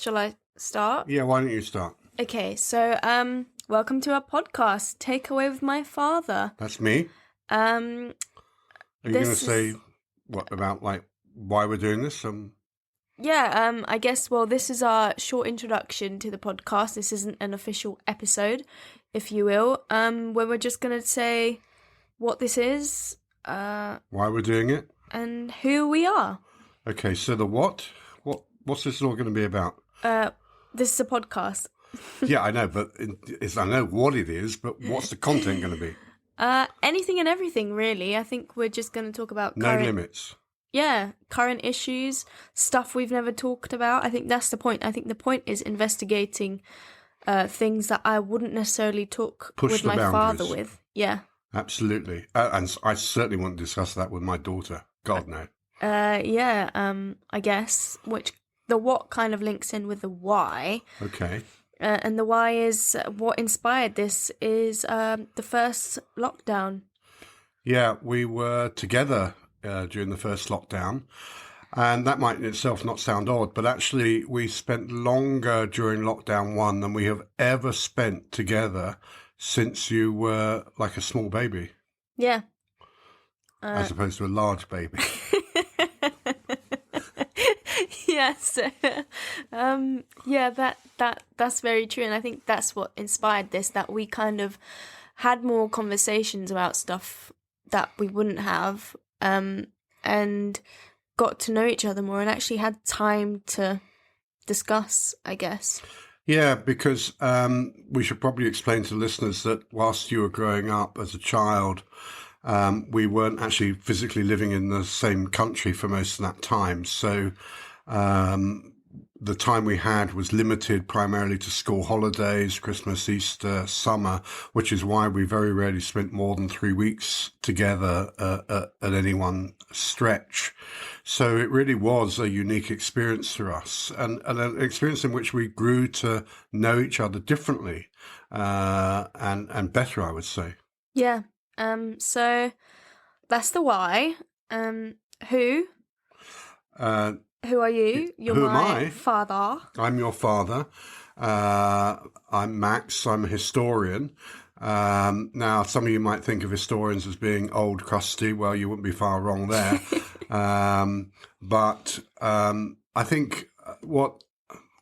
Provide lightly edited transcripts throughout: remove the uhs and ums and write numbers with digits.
Shall I start? Yeah, why don't you start? Okay, so welcome to our podcast, Take Away with My Father. That's me. Um, Are you going to say what about why we're doing this? I guess, well, this is our short introduction to the podcast. This isn't an official episode, if you will, where we're just going to say what this is, why we're doing it, and who we are. Okay, so the what? What's this all going to be about? This is a podcast. Yeah, I know, but I know what it is, but what's the content going to be? Anything and everything, really. I think we're just going to talk about no limits. Yeah, current issues, stuff we've never talked about. I think that's the point. I think the point is investigating things that I wouldn't necessarily talk with my father with. Yeah. Absolutely. And I certainly wouldn't discuss that with my daughter. God, no. I guess, which the what kind of links in with the why. Okay. And the why is what inspired this is the first lockdown. Yeah, we were together during the first lockdown, and that might in itself not sound odd, but actually we spent longer during lockdown 1 than we have ever spent together since you were like a small baby. Yeah. As opposed to a large baby. Yes. That's very true. And I think that's what inspired this, that we kind of had more conversations about stuff that we wouldn't have, and got to know each other more and actually had time to discuss, I guess. Yeah, because we should probably explain to listeners that whilst you were growing up as a child, we weren't actually physically living in the same country for most of that time. So the time we had was limited primarily to school holidays, Christmas, Easter, summer, which is why we very rarely spent more than 3 weeks together at any one stretch. So it really was a unique experience for us, and an experience in which we grew to know each other differently and better, I would say. Yeah. So that's the why. Who? Who are you? You're who am my I? father. I'm your father. I'm Max. I'm a historian. Now, some of you might think of historians as being old, crusty. Well, you wouldn't be far wrong there. But I think what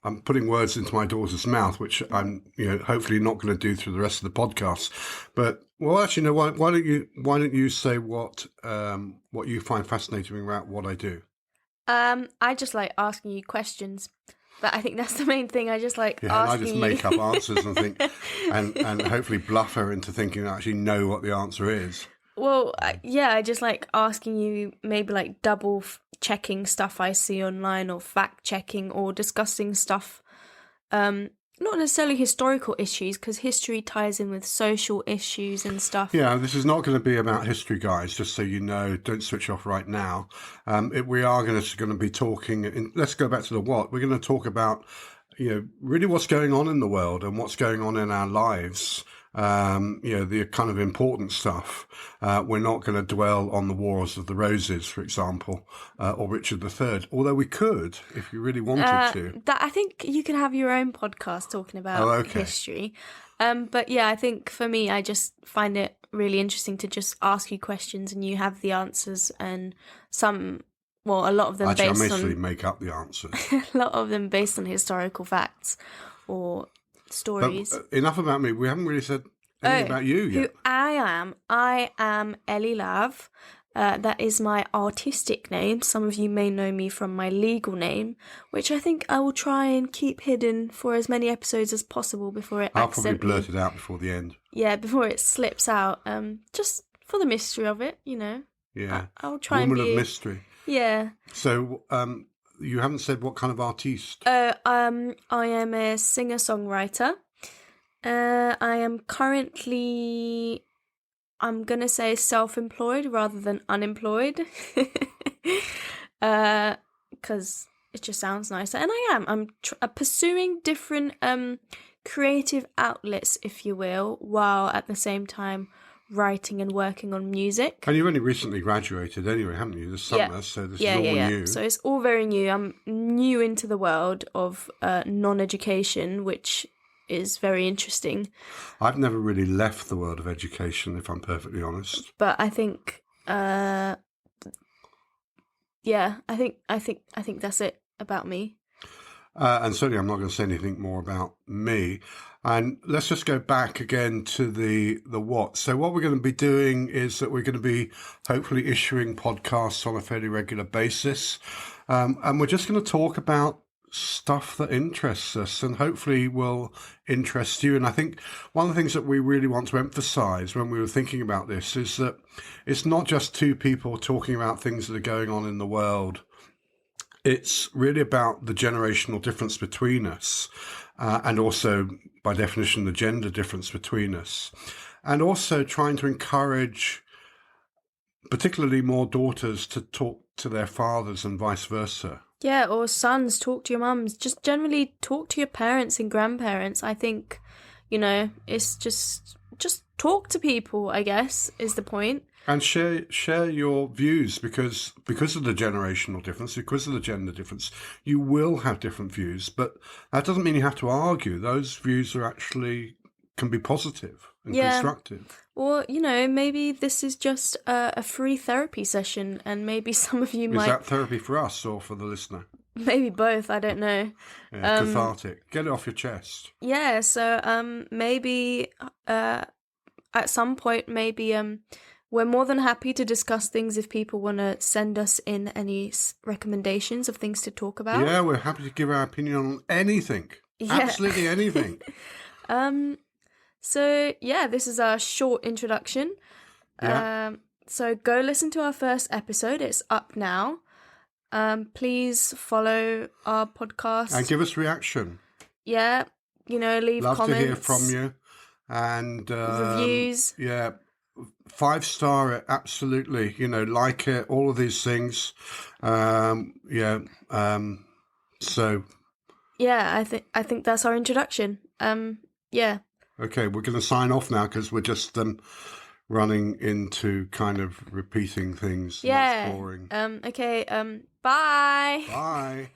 I'm putting words into my daughter's mouth, which I'm, hopefully not going to do through the rest of the podcast. But well, actually, no. Why don't you say what you find fascinating about what I do? I just like asking you questions. But I think that's the main thing. I just like asking you. I just make up answers and think, and hopefully bluff her into thinking I actually know what the answer is. Well, I just like asking you, maybe like double checking stuff I see online, or fact checking, or discussing stuff, not necessarily historical issues, because history ties in with social issues and stuff. Yeah, this is not going to be about history, guys, just so you know. Don't switch off right now. We are going to be talking, let's go back to the what. We're going to talk about, really what's going on in the world and what's going on in our lives. The kind of important stuff. We're not going to dwell on the Wars of the Roses, for example, or Richard III, although we could if you really wanted to. I think you can have your own podcast talking about history. But yeah, I think for me, I just find it really interesting to just ask you questions and you have the answers, and a lot of them Actually, based I mostly make up the answers. A lot of them based on historical facts or stories. But, enough about me. We haven't really said anything about you yet. Who I am Ellie Lav. That is my artistic name. Some of you may know me from my legal name, which I think I will try and keep hidden for as many episodes as possible before it I'll probably blurt it out before the end. Yeah, before it slips out. Just for the mystery of it, Yeah. I'll try Woman and be of mystery. Yeah. So, you haven't said what kind of artiste. I am a singer-songwriter. I am currently, I'm going to say self-employed rather than unemployed. Because it just sounds nicer. And I am. I'm pursuing different creative outlets, if you will, while at the same time writing and working on music. And you've only recently graduated anyway, haven't you? This summer, so this is all new. So it's all very new. I'm new into the world of non-education, which is very interesting. I've never really left the world of education, if I'm perfectly honest. But I think, I think that's it about me. And certainly I'm not going to say anything more about me. And let's just go back again to the what. So what we're going to be doing is that we're going to be hopefully issuing podcasts on a fairly regular basis. And we're just going to talk about stuff that interests us and hopefully will interest you. And I think one of the things that we really want to emphasize when we were thinking about this is that it's not just two people talking about things that are going on in the world. It's really about the generational difference between us, and also, by definition, the gender difference between us, and also trying to encourage particularly more daughters to talk to their fathers and vice versa. Yeah, or sons, talk to your mums. Just generally talk to your parents and grandparents. I think, it's just talk to people, I guess, is the point. And share your views because of the generational difference, because of the gender difference, you will have different views. But that doesn't mean you have to argue. Those views can be positive and constructive. Or, maybe this is just a free therapy session and maybe some of you might... Is that therapy for us or for the listener? Maybe both, I don't know. Yeah, cathartic. Get it off your chest. Yeah, so maybe at some point, maybe... we're more than happy to discuss things if people want to send us in any recommendations of things to talk about. Yeah, we're happy to give our opinion on anything. Yeah. Absolutely anything. So, this is our short introduction. Yeah. So go listen to our first episode. It's up now. Please follow our podcast. And give us reaction. Yeah, leave Love comments. To hear from you. And reviews. Yeah. 5-star it, absolutely. Like it, all of these things. So yeah, I think that's our introduction. Yeah. Okay, we're going to sign off now because we're just running into kind of repeating things. Yeah. That's boring. Okay. Bye. Bye.